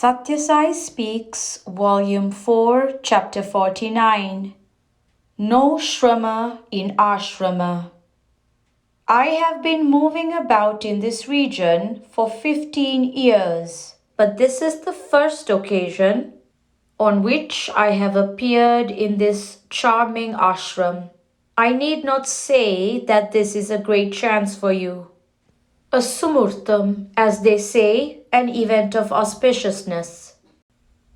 Sathya Sai Speaks, Volume 4, Chapter 49. No Srama in Ashrama. I have been moving about in this region for 15 years, but this is the first occasion on which I have appeared in this charming ashram. I need not say that this is a great chance for you. A sumurtam, as they say, an event of auspiciousness.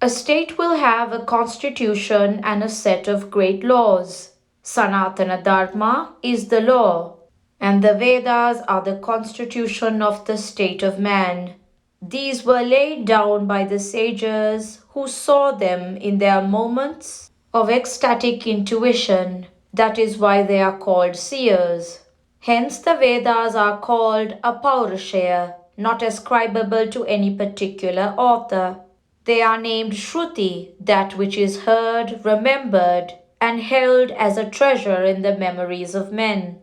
A state will have a constitution and a set of great laws. Sanatana Dharma is the law, and the Vedas are the constitution of the state of man. These were laid down by the sages who saw them in their moments of ecstatic intuition. That is why they are called seers. Hence the Vedas are called apaurashaya, not ascribable to any particular author. They are named Shruti, that which is heard, remembered, and held as a treasure in the memories of men.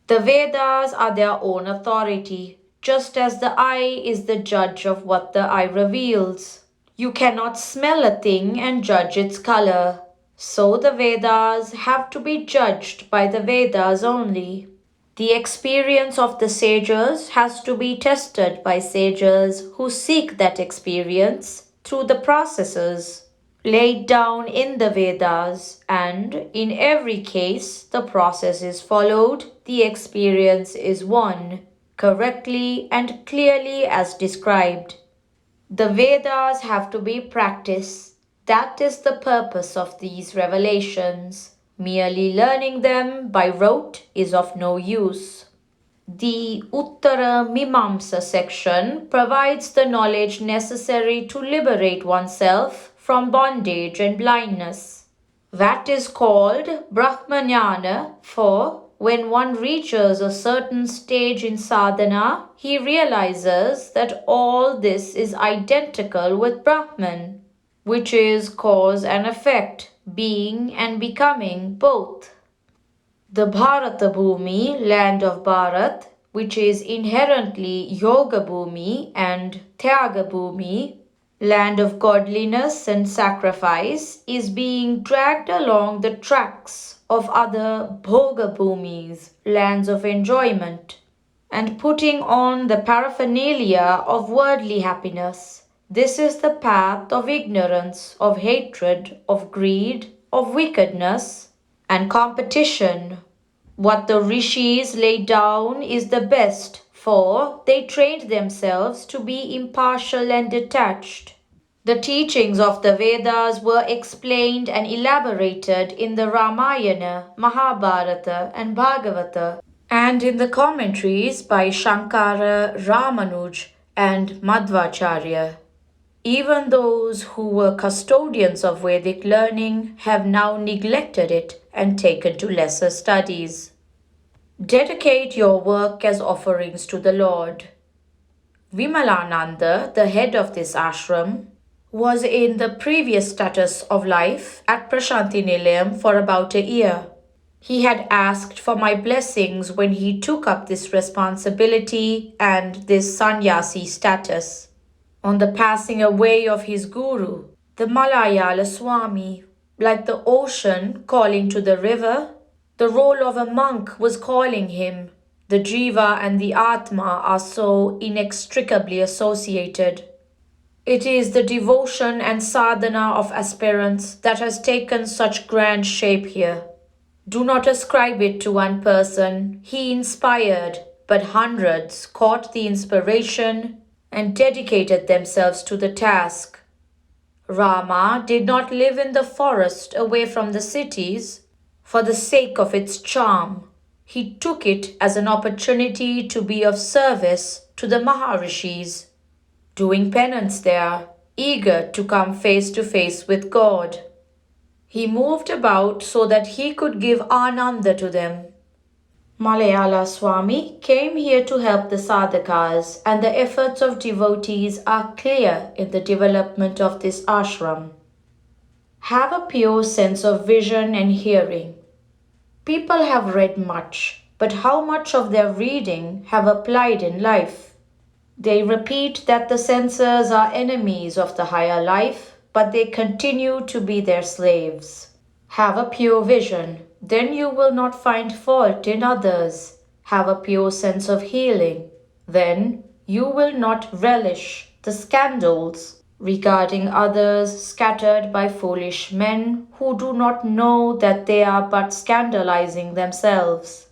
The Vedas are their own authority, just as the eye is the judge of what the eye reveals. You cannot smell a thing and judge its color. So the Vedas have to be judged by the Vedas only. The experience of the sages has to be tested by sages who seek that experience through the processes laid down in the Vedas, and in every case the process is followed, the experience is won, correctly and clearly as described. The Vedas have to be practiced. That is the purpose of these revelations. Merely learning them by rote is of no use. The Uttara Mimamsa section provides the knowledge necessary to liberate oneself from bondage and blindness. That is called Brahmanyana, for when one reaches a certain stage in sadhana, he realizes that all this is identical with Brahman, which is cause and effect, being and becoming both. The Bharata Bhumi, land of Bharat, which is inherently Yoga Bhumi and Tyaga Bhumi, land of godliness and sacrifice, is being dragged along the tracks of other Bhoga Bhumis, lands of enjoyment, and putting on the paraphernalia of worldly happiness. This is the path of ignorance, of hatred, of greed, of wickedness, and competition. What the rishis laid down is the best, for they trained themselves to be impartial and detached. The teachings of the Vedas were explained and elaborated in the Ramayana, Mahabharata, and Bhagavata, and in the commentaries by Shankara, Ramanuj, and Madhvacharya. Even those who were custodians of Vedic learning have now neglected it and taken to lesser studies. Dedicate your work as offerings to the Lord. Vimalananda, the head of this ashram, was in the previous status of life at Prashanti Nilayam for about a year. He had asked for my blessings when he took up this responsibility and this sannyasi status. On the passing away of his guru, the Malayala Swami, like the ocean calling to the river, the role of a monk was calling him. The Jiva and the Atma are so inextricably associated. It is the devotion and sadhana of aspirants that has taken such grand shape here. Do not ascribe it to one person. He inspired, but hundreds caught the inspiration and dedicated themselves to the task. Rama did not live in the forest away from the cities for the sake of its charm. He took it as an opportunity to be of service to the Maharishis, doing penance there, eager to come face to face with God. He moved about so that he could give Ananda to them. Malayala Swami came here to help the sadhakas, and the efforts of devotees are clear in the development of this ashram. Have a pure sense of vision and hearing. People have read much, but how much of their reading have applied in life? They repeat that the senses are enemies of the higher life, but they continue to be their slaves. Have a pure vision, then you will not find fault in others. Have a pure sense of healing, then you will not relish the scandals regarding others scattered by foolish men who do not know that they are but scandalizing themselves.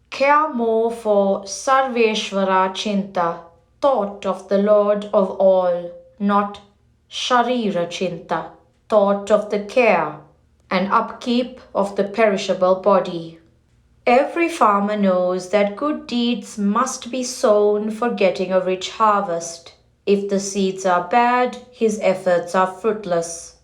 Care more for Sarveshvara Chinta, thought of the Lord of all, not Sharira Chinta, thought of the care and upkeep of the perishable body. Every farmer knows that good deeds must be sown for getting a rich harvest. If the seeds are bad, his efforts are fruitless.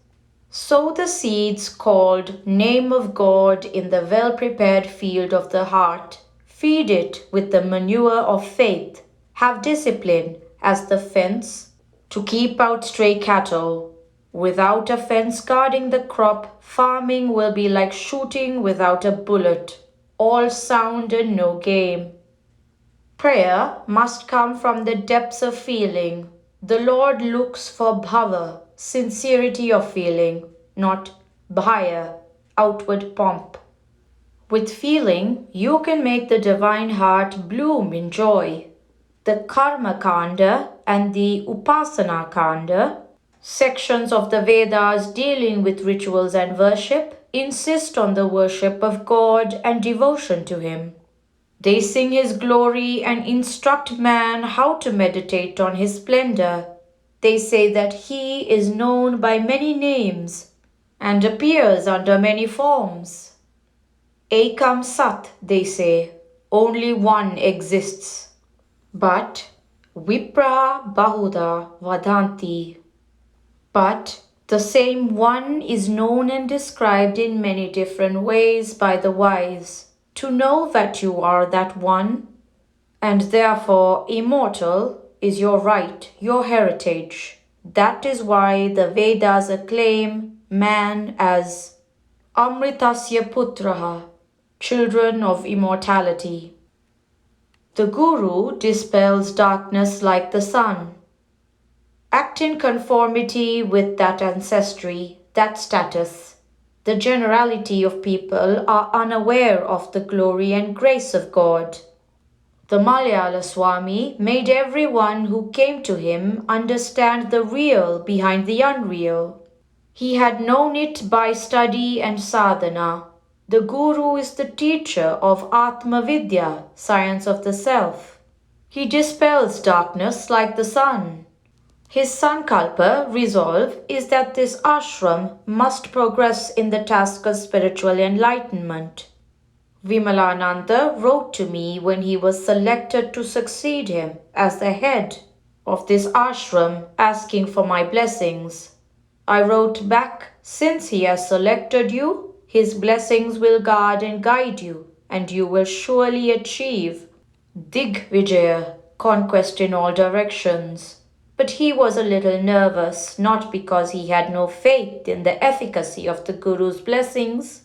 Sow the seeds called Name of God in the well-prepared field of the heart. Feed it with the manure of faith. Have discipline as the fence to keep out stray cattle. Without a fence guarding the crop, farming will be like shooting without a bullet. All sound and no game. Prayer must come from the depths of feeling. The Lord looks for bhava, sincerity of feeling, not bhaya, outward pomp. With feeling, you can make the divine heart bloom in joy. The Karma Kanda and the Upasana Kanda, sections of the Vedas dealing with rituals and worship, insist on the worship of God and devotion to Him. They sing His glory and instruct man how to meditate on His splendor. They say that He is known by many names and appears under many forms. Ekam Sat, they say, only one exists. But Vipra Bahuda Vadanti. But the same one is known and described in many different ways by the wise. To know that you are that one, and therefore immortal, is your right, your heritage. That is why the Vedas acclaim man as Amritasya Putraha, children of immortality. The Guru dispels darkness like the sun. Act in conformity with that ancestry, that status. The generality of people are unaware of the glory and grace of God. The Malayala Swami made everyone who came to him understand the real behind the unreal. He had known it by study and sadhana. The Guru is the teacher of Atma Vidya, science of the self. He dispels darkness like the sun. His sankalpa, resolve, is that this ashram must progress in the task of spiritual enlightenment. Vimalananda wrote to me when he was selected to succeed him as the head of this ashram, asking for my blessings. I wrote back, since he has selected you, his blessings will guard and guide you, and you will surely achieve Digvijaya, conquest in all directions. But he was a little nervous, not because he had no faith in the efficacy of the Guru's blessings,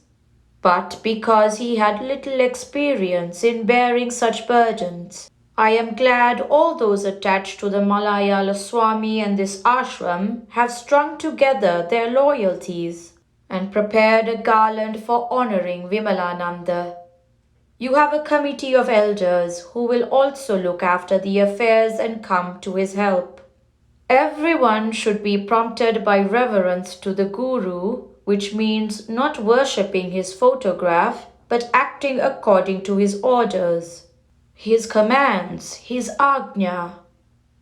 but because he had little experience in bearing such burdens. I am glad all those attached to the Malayala Swami and this ashram have strung together their loyalties and prepared a garland for honoring Vimalananda. You have a committee of elders who will also look after the affairs and come to his help. Everyone should be prompted by reverence to the Guru, which means not worshipping his photograph, but acting according to his orders, his commands, his ajna.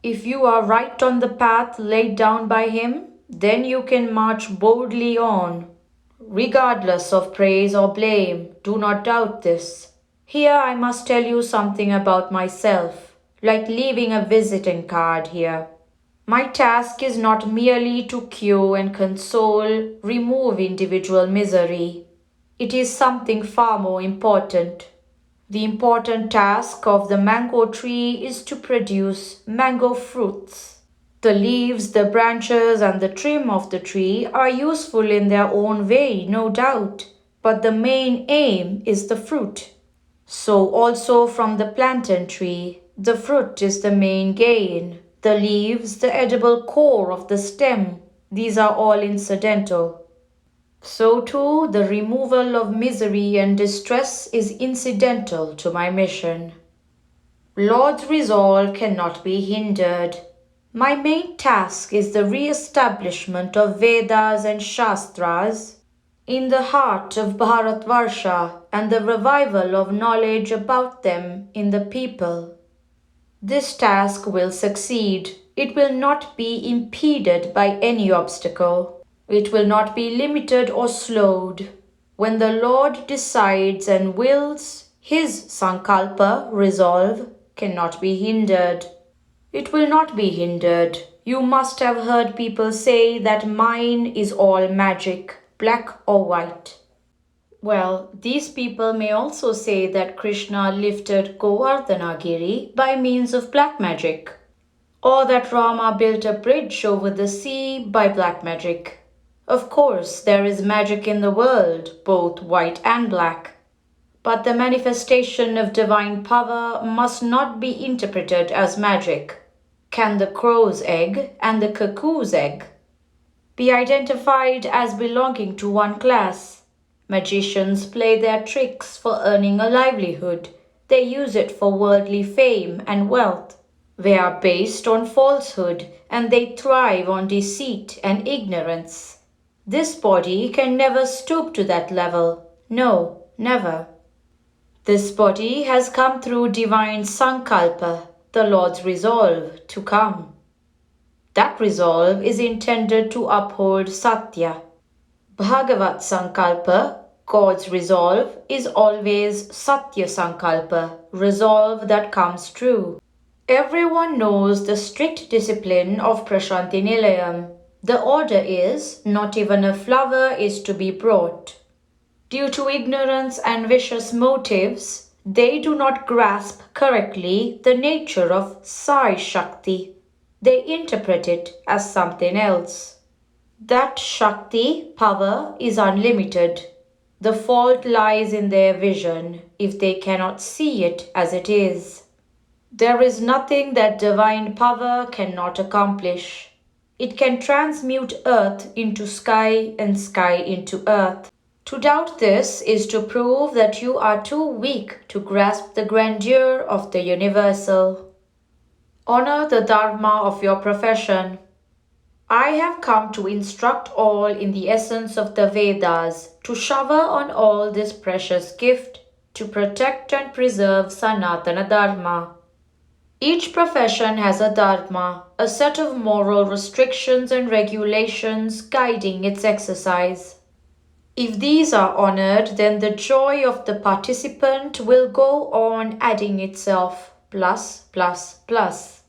If you are right on the path laid down by him, then you can march boldly on. Regardless of praise or blame, do not doubt this. Here I must tell you something about myself, like leaving a visiting card here. My task is not merely to cure and console, remove individual misery. It is something far more important. The important task of the mango tree is to produce mango fruits. The leaves, the branches, and the trim of the tree are useful in their own way, no doubt, but the main aim is the fruit. So also from the plantain tree, The fruit is the main gain. The leaves, the edible core of the stem, these are all incidental. So too, the removal of misery and distress is incidental to my mission. Lord's resolve cannot be hindered. My main task is the re-establishment of Vedas and Shastras in the heart of Bharatvarsha and the revival of knowledge about them in the people. This task will succeed. It will not be impeded by any obstacle. It will not be limited or slowed. When the Lord decides and wills, His sankalpa, resolve, cannot be hindered. It will not be hindered. You must have heard people say that mine is all magic, black or white. Well, these people may also say that Krishna lifted Govardhanagiri by means of black magic, or that Rama built a bridge over the sea by black magic. Of course, there is magic in the world, both white and black. But the manifestation of divine power must not be interpreted as magic. Can the crow's egg and the cuckoo's egg be identified as belonging to one class? Magicians play their tricks for earning a livelihood. They use it for worldly fame and wealth. They are based on falsehood and they thrive on deceit and ignorance. This body can never stoop to that level. No, never. This body has come through divine sankalpa, the Lord's resolve to come. That resolve is intended to uphold Satya. Bhagavat sankalpa, God's resolve, is always Sathya Sankalpa, resolve that comes true. Everyone knows the strict discipline of Prashanti Nilayam. The order is, not even a flower is to be brought. Due to ignorance and vicious motives, they do not grasp correctly the nature of Sai Shakti. They interpret it as something else. That Shakti, power, is unlimited. The fault lies in their vision if they cannot see it as it is. There is nothing that divine power cannot accomplish. It can transmute earth into sky and sky into earth. To doubt this is to prove that you are too weak to grasp the grandeur of the universal. Honor the dharma of your profession. I have come to instruct all in the essence of the Vedas, to shower on all this precious gift, to protect and preserve Sanatana Dharma. Each profession has a dharma, a set of moral restrictions and regulations guiding its exercise. If these are honored, then the joy of the participant will go on adding itself, plus, plus, plus.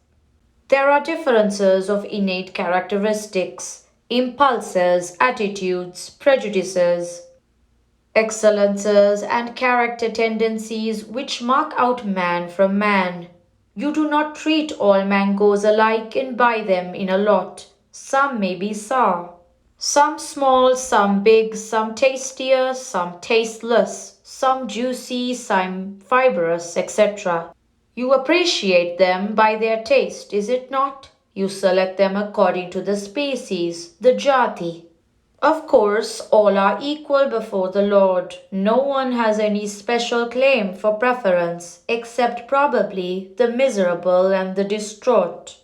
There are differences of innate characteristics, impulses, attitudes, prejudices, excellences, and character tendencies which mark out man from man. You do not treat all mangoes alike and buy them in a lot. Some may be sour. Some small, some big, some tastier, some tasteless, some juicy, some fibrous, etc. You appreciate them by their taste, is it not? You select them according to the species, the jati. Of course, all are equal before the Lord. No one has any special claim for preference, except probably the miserable and the distraught.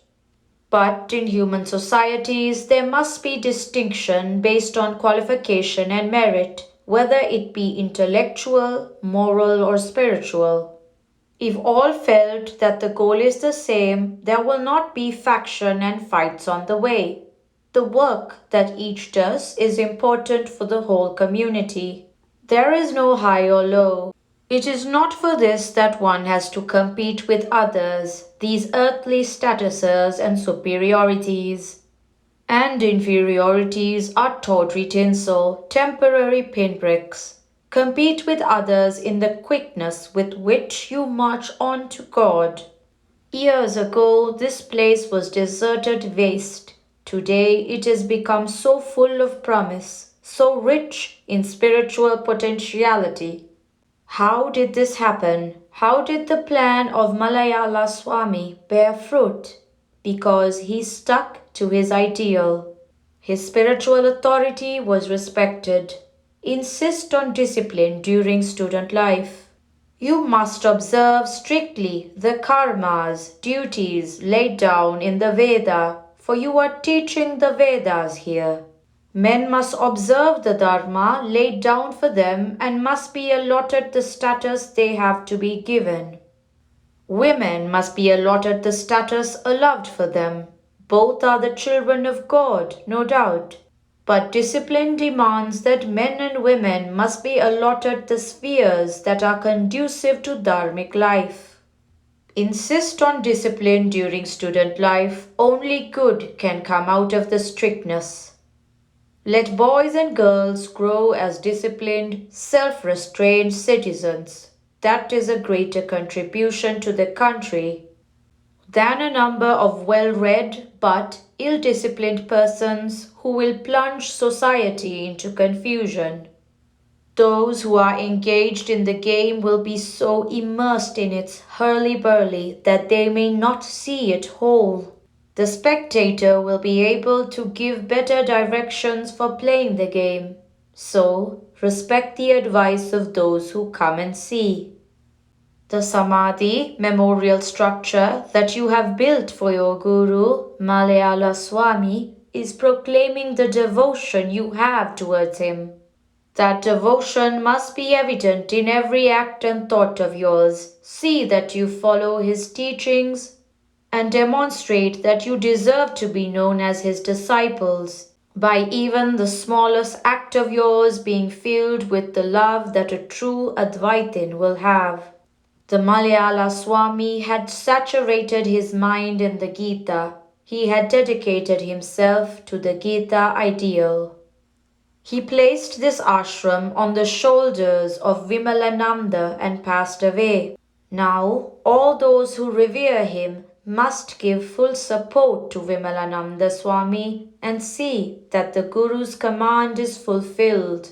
But in human societies, there must be distinction based on qualification and merit, whether it be intellectual, moral, or spiritual. If all felt that the goal is the same, there will not be faction and fights on the way. The work that each does is important for the whole community. There is no high or low. It is not for this that one has to compete with others, these earthly statuses and superiorities. And inferiorities are tawdry tinsel, temporary pinpricks. Compete with others in the quickness with which you march on to God. Years ago, this place was deserted waste. Today, it has become so full of promise, so rich in spiritual potentiality. How did this happen? how did the plan of Malayala Swami bear fruit? Because he stuck to his ideal. His spiritual authority was respected. Insist on discipline during student life. You must observe strictly the karmas, duties laid down in the Veda, for you are teaching the Vedas here. Men must observe the dharma laid down for them and must be allotted the status they have to be given. Women must be allotted the status allowed for them. Both are the children of God, no doubt. But discipline demands that men and women must be allotted the spheres that are conducive to dharmic life. Insist on discipline during student life, only good can come out of the strictness. Let boys and girls grow as disciplined, self-restrained citizens. That is a greater contribution to the country than a number of well-read but ill-disciplined persons who will plunge society into confusion. Those who are engaged in the game will be so immersed in its hurly-burly that they may not see it whole. The spectator will be able to give better directions for playing the game. So, respect the advice of those who come and see. The Samadhi memorial structure that you have built for your Guru, Malayala Swami, is proclaiming the devotion you have towards him. That devotion must be evident in every act and thought of yours. See that you follow his teachings and demonstrate that you deserve to be known as his disciples by even the smallest act of yours being filled with the love that a true Advaitin will have. The Malayala Swami had saturated his mind in the Gita. He had dedicated himself to the Gita ideal. He placed this ashram on the shoulders of Vimalananda and passed away. Now, all those who revere him must give full support to Vimalananda Swami and see that the Guru's command is fulfilled.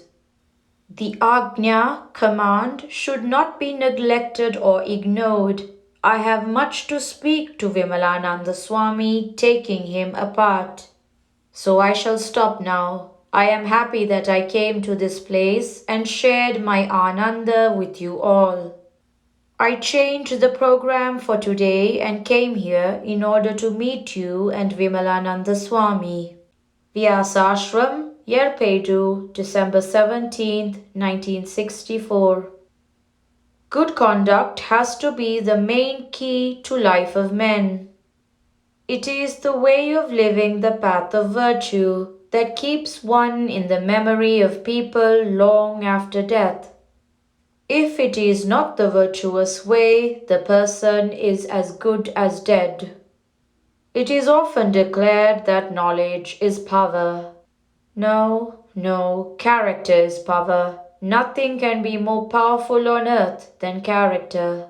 The Ajna command should not be neglected or ignored. I have much to speak to Vimalananda Swami, taking him apart. So I shall stop now. I am happy that I came to this place and shared my Ananda with you all. I changed the program for today and came here in order to meet you and Vimalananda Swami. Vyasashram, Yerpedu, December 17th, 1964. Good conduct has to be the main key to life of men. It is the way of living the path of virtue that keeps one in the memory of people long after death. If it is not the virtuous way, the person is as good as dead. It is often declared that knowledge is power. No, character is power. Nothing can be more powerful on earth than character.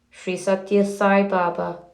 Sri Sathya Sai Baba.